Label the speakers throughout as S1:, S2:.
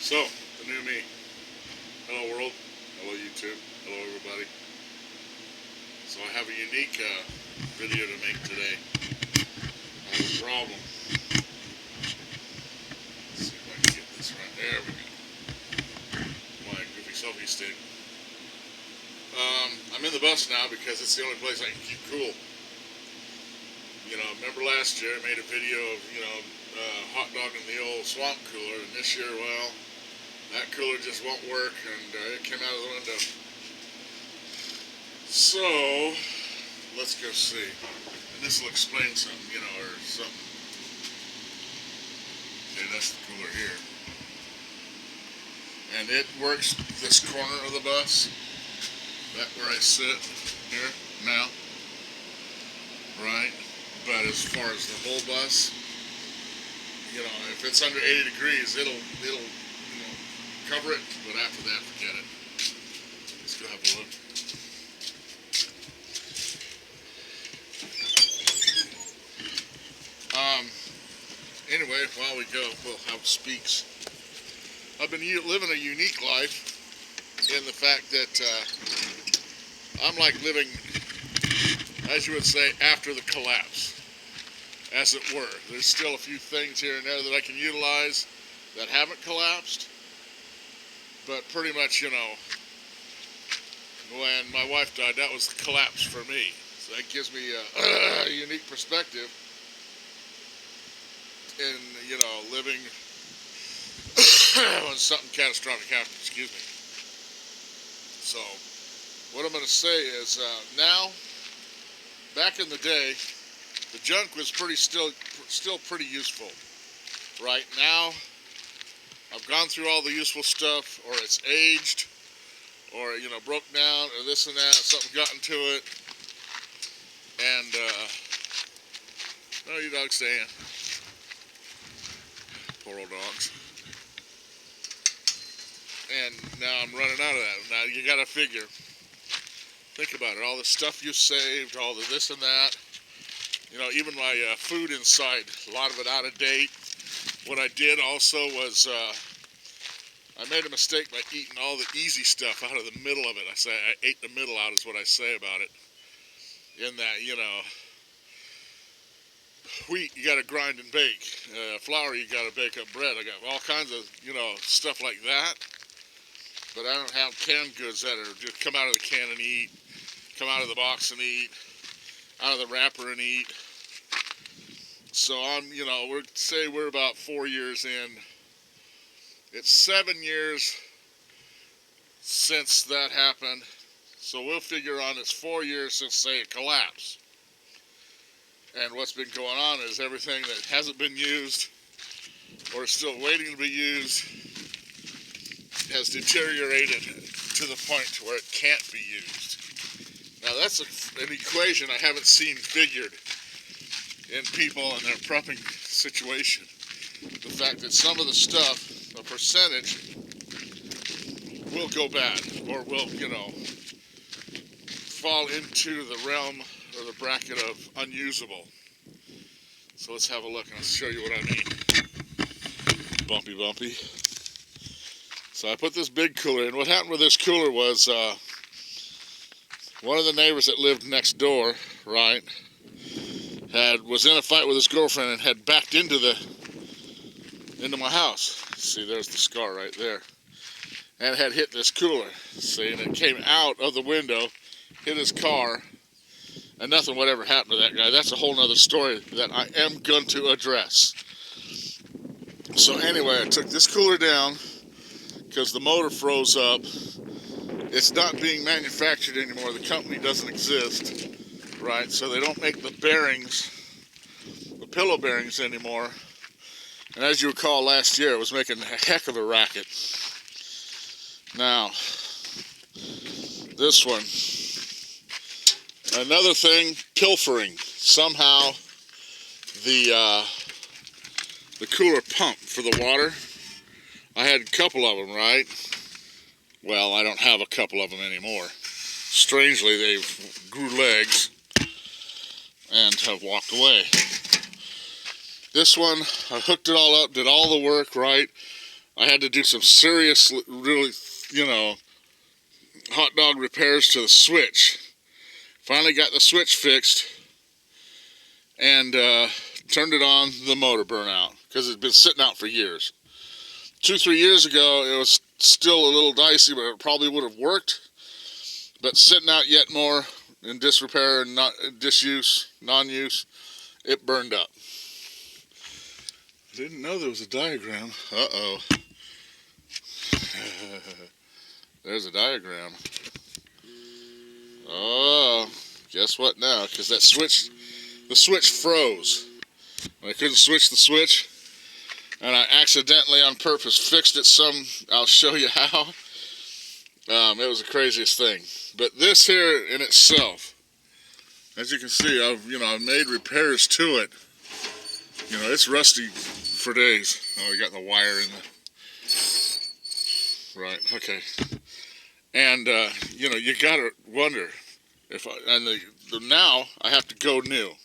S1: So, the new me. Hello world. Hello YouTube. Hello everybody. So I have a unique video to make today. I have a problem. Let's see if I can get this right. There we go. My goofy selfie stick. I'm in the bus now because it's the only place I can keep cool. You know, remember last year I made a video of, hot dogging the old swamp cooler, and this year, well, that cooler just won't work, and it came out of the window. So, let's go see. And this will explain something, or something. Okay, that's the cooler here. And it works this corner of the bus. That where I sit here now. Right? But as far as the whole bus, if it's under 80 degrees, it'll cover it, but after that, forget it. Let's go have a look. Anyway, while we go, we'll have speaks. I've been living a unique life in the fact that I'm like living, as you would say, after the collapse, as it were. There's still a few things here and there that I can utilize that haven't collapsed, but pretty much, when my wife died, that was the collapse for me. So that gives me a unique perspective in, living when something catastrophic happens, excuse me. So, what I'm going to say is, now, back in the day, the junk was still pretty useful. Right now, I've gone through all the useful stuff, or it's aged, or, broke down, or this and that, something got into it, and, no, you dogs stay in. Poor old dogs. And now I'm running out of that. Now you gotta figure, think about it, all the stuff you saved, all the this and that, even my food inside, a lot of it out of date. What I did also was, I made a mistake by eating all the easy stuff out of the middle of it. I ate the middle out is what I say about it. In that, wheat you gotta grind and bake, flour you gotta bake up bread. I got all kinds of, stuff like that. But I don't have canned goods that are just come out of the can and eat, come out of the box and eat, out of the wrapper and eat. So I'm, we're about 4 years in. It's 7 years since that happened. So we'll figure on it's 4 years since, say, it collapsed. And what's been going on is everything that hasn't been used or is still waiting to be used has deteriorated to the point to where it can't be used. Now that's an equation I haven't seen figured in people and their prepping situation. The fact that some of the stuff, a percentage, will go bad or will, fall into the realm or the bracket of unusable. So let's have a look and I'll show you what I mean. Bumpy. So I put this big cooler in. What happened with this cooler was one of the neighbors that lived next door, right, was in a fight with his girlfriend and had backed into my house. See, there's the scar right there. And had hit this cooler. See, and it came out of the window, hit his car, and nothing would ever happen to that guy. That's a whole nother story that I am going to address. So anyway, I took this cooler down because the motor froze up. It's not being manufactured anymore. The company doesn't exist, right? So they don't make the bearings, the pillow bearings anymore. And as you recall, last year it was making a heck of a racket. Now, this one, another thing, pilfering. Somehow the cooler pump for the water, I had a couple of them, right? Well, I don't have a couple of them anymore. Strangely, they've grew legs and have walked away. This one, I hooked it all up, did all the work, right? I had to do some serious, really, you know, hot dog repairs to the switch. Finally got the switch fixed and turned it on. The motor burnt out because it had been sitting out for years. 2-3 years ago, it was still a little dicey, but it probably would have worked. But sitting out yet more in disrepair and not disuse, non-use, it burned up. Didn't know there was a diagram. Uh-oh. There's a diagram. Oh, guess what now? Because the switch froze. I couldn't switch the switch, and I accidentally, on purpose, fixed it I'll show you how. It was the craziest thing. But this here in itself, as you can see, I've made repairs to it. It's rusty for days. Oh, we got the wire in the... Right, okay. And, you gotta wonder if now I have to go new.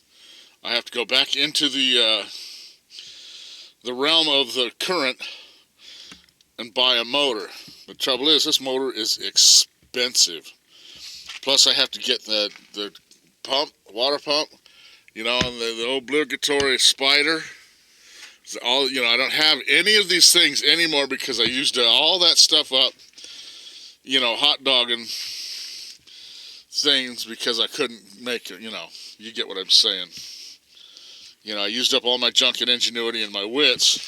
S1: I have to go back into the realm of the current and buy a motor. The trouble is, this motor is expensive. Plus, I have to get the water pump, and the obligatory spider. I don't have any of these things anymore because I used all that stuff up, hot dogging things because I couldn't make it, you get what I'm saying. I used up all my junk and ingenuity and my wits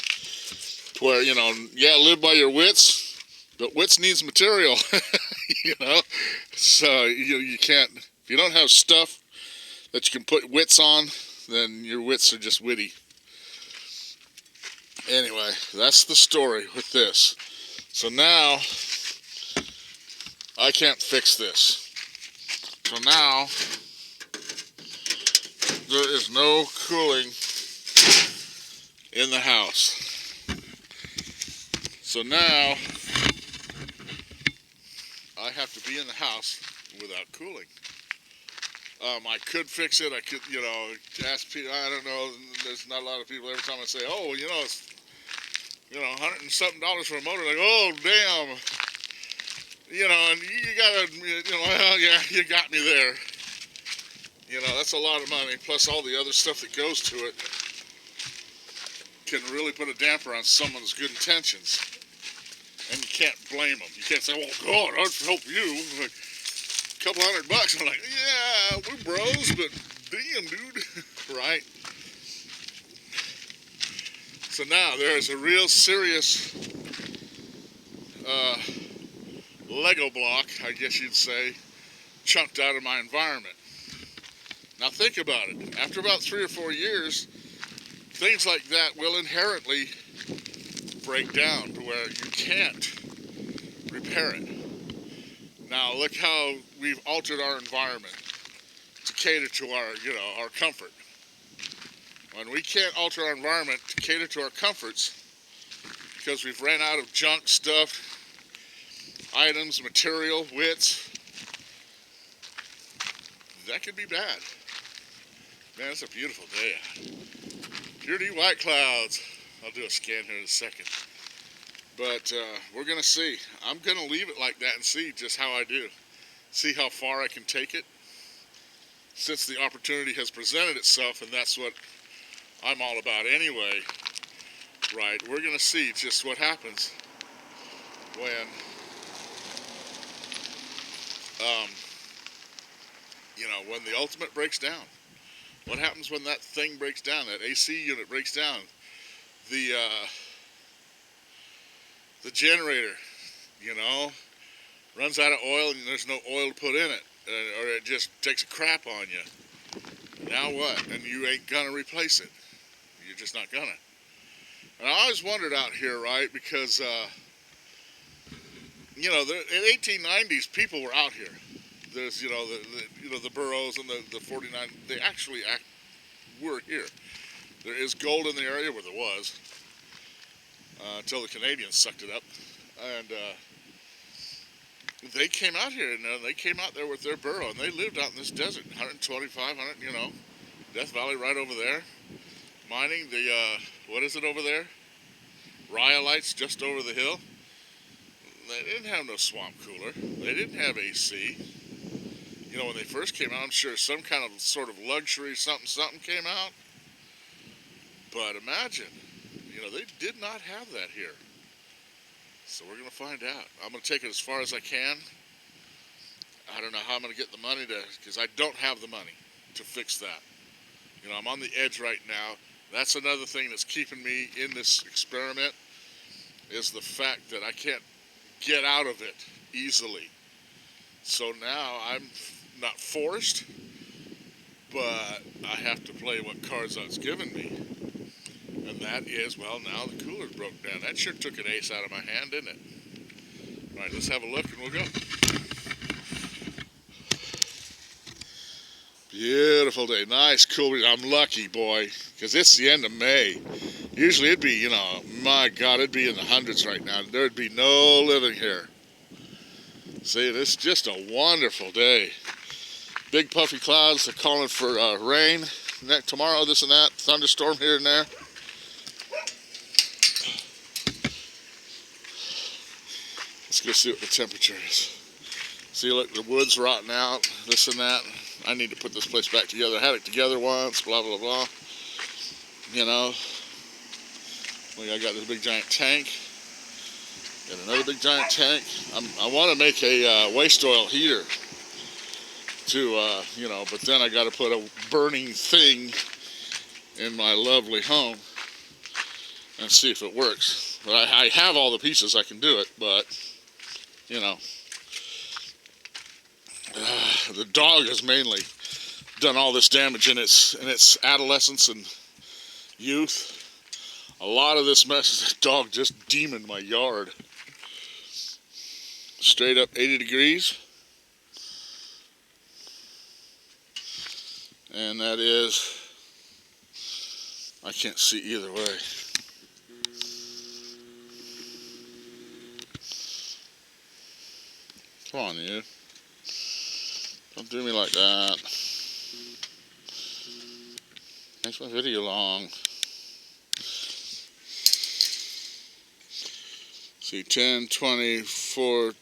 S1: to where, live by your wits, but wits needs material, So you can't, if you don't have stuff that you can put wits on, then your wits are just witty. Anyway, that's the story with this. So now, I can't fix this. So now, there is no cooling in the house. So now, I have to be in the house without cooling. I could fix it. I could, ask people. I don't know. There's not a lot of people. Every time I say, "Oh, it's, $100 and something for a motor," like, "Oh, damn." And you gotta, well, yeah, you got me there. That's a lot of money. Plus all the other stuff that goes to it can really put a damper on someone's good intentions. And you can't blame them. You can't say, "Well, God, I'll help you." Like, a couple $100. I'm like, yeah, we're bros, but damn, dude. Right? So now there's a real serious Lego block, I guess you'd say, chunked out of my environment. Now think about it. After about 3 or 4 years, things like that will inherently break down to where you can't repair it. Now look how we've altered our environment to cater to our comfort. When we can't alter our environment to cater to our comforts because we've ran out of junk stuff, items, material, wits, that could be bad. Man, it's a beautiful day out. Purity white clouds. I'll do a scan here in a second. But we're going to see. I'm going to leave it like that and see just how I do. See how far I can take it. Since the opportunity has presented itself, and that's what I'm all about anyway, right? We're going to see just what happens when, when the ultimate breaks down. What happens when that thing breaks down, that AC unit breaks down? The generator, runs out of oil and there's no oil to put in it, or it just takes a crap on you. Now what? And you ain't gonna replace it. You're just not gonna. And I always wondered out here, right? Because, in the 1890s, people were out here. There's, the Burroughs and the 49, they actually were here. There is gold in the area where there was. Until the Canadians sucked it up, and they came out here, and they came out there with their burro, and they lived out in this desert, 125, Death Valley right over there, mining the, what is it over there? Rhyolites just over the hill. They didn't have no swamp cooler. They didn't have AC. You know, when they first came out, I'm sure some kind of sort of luxury something came out. But imagine, you know, they did not have that here. So we're going to find out. I'm going to take it as far as I can. I don't know how I'm going to get the money to, because I don't have the money to fix that. You know, I'm on the edge right now. That's another thing that's keeping me in this experiment, is the fact that I can't get out of it easily. So now I'm not forced, but I have to play what cards it's given me. And that is, well, now the cooler broke down. That sure took an ace out of my hand, didn't it? All right, let's have a look and we'll go. Beautiful day. Nice, cool. I'm lucky, boy, because it's the end of May. Usually it'd be, you know, my God, it'd be in the hundreds right now. There'd be no living here. See, it's just a wonderful day. Big puffy clouds. They're calling for rain tomorrow, this and that. Thunderstorm here and there. Let's go see what the temperature is. See, look, the wood's rotting out, this and that. I need to put this place back together. I had it together once, blah, blah, blah. You know. Look, I got this big giant tank. Got another big giant tank. I want to make a waste oil heater to, you know, but then I got to put a burning thing in my lovely home and see if it works. But I have all the pieces, I can do it, but, you know. The dog has mainly done all this damage in its adolescence and youth. A lot of this mess is the dog just demoned my yard. Straight up 80 degrees. And that is, I can't see either way. Come on, you. Don't do me like that. Makes my video long. See, 10, 24,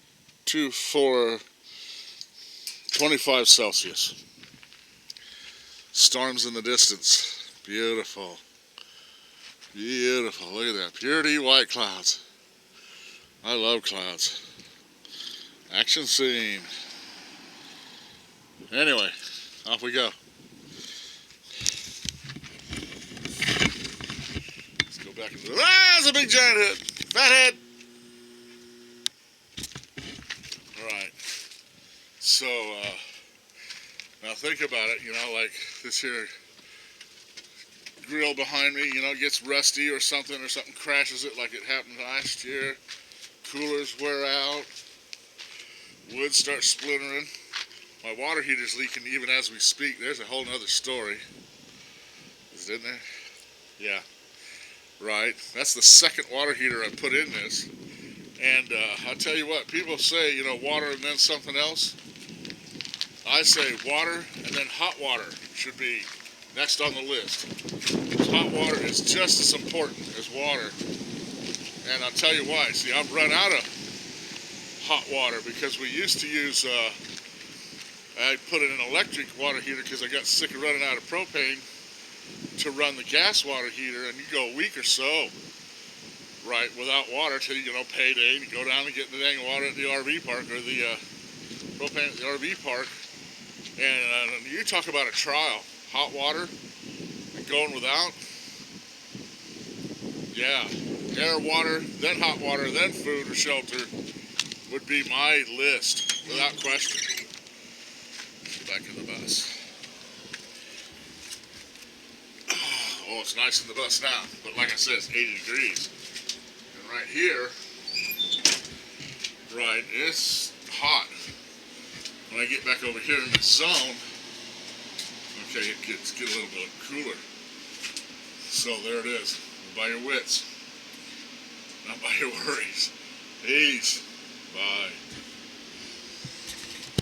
S1: 24, 25 Celsius. Storms in the distance. Beautiful. Beautiful. Look at that. Purity white clouds. I love clouds. Action scene. Anyway, off we go. Let's go back into the... Ah, it's a big giant head. Fat head. Alright. So, now think about it, you know, like this here grill behind me, you know, gets rusty or something crashes it like it happened last year. Coolers wear out. Wood starts splintering. My water heater's leaking even as we speak. There's a whole nother story. Is it in there? Yeah. Right. That's the second water heater I put in this. And I'll tell you what, people say, you know, water and then something else. I say water and then hot water should be next on the list. Hot water is just as important as water. And I'll tell you why. See, I've run out of hot water because we used to use... I put in an electric water heater because I got sick of running out of propane to run the gas water heater, and you go a week or so, right, without water till, you know, payday, and you go down and get the dang water at the RV park, or the propane at the RV park, and you talk about a trial, hot water and going without, yeah, air, water, then hot water, then food or shelter would be my list, without question. Back in the bus. Oh, it's nice in the bus now, but like I said, it's 80 degrees. And right here, right, it's hot. When I get back over here in the zone, okay, it gets a little bit cooler. So there it is. By your wits, not by your worries. Peace. Bye.